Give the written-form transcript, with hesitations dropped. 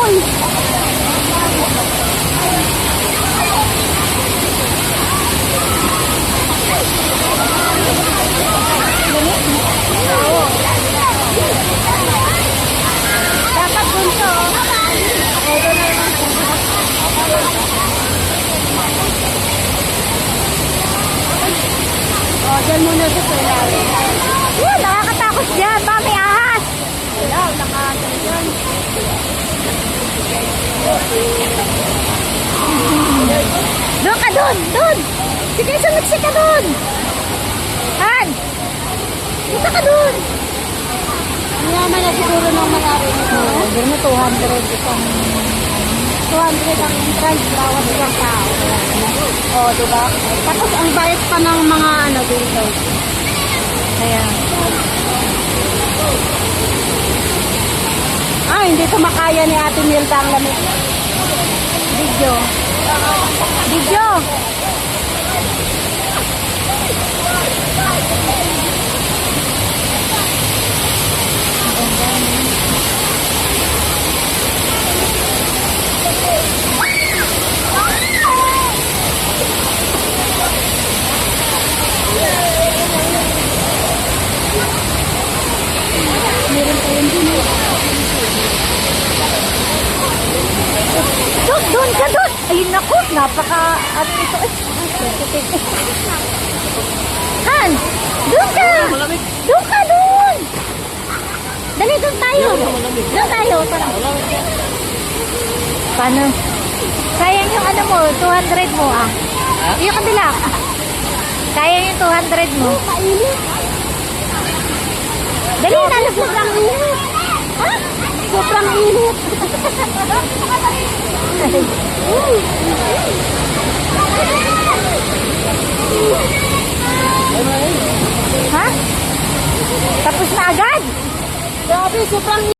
Uy! Dapat dun to. Dyan muna sa tulari. Yan, nakakatakot dyan. Mami, ahas. Wala, nakakatakot dyan. Doon ka doon, doon. Sige, sumitsik ka doon. Han, punta ka doon. Ang yaman na siguro ng malari nito. Doon mo 200 isang 200 ang entrance, bawat isang tao. O, diba? Tapos ang bayad pa ng mga ano dito. Ayan. Hindi ko makaya ni Ate Milda ang lamig. Video. Video. Doon ka doon! Ay naku, napaka ano ito eh. Han! Doon ka! Doon ka doon! Dali, doon tayo! Doon tayo! Paano? Sayang yung ano mo, 200 mo ah. Yung kabila. Sayang yung 200 mo. Dali, sobrang init. Ha? Sobrang init. Ha? Tapos na agad? Grabe, sobrang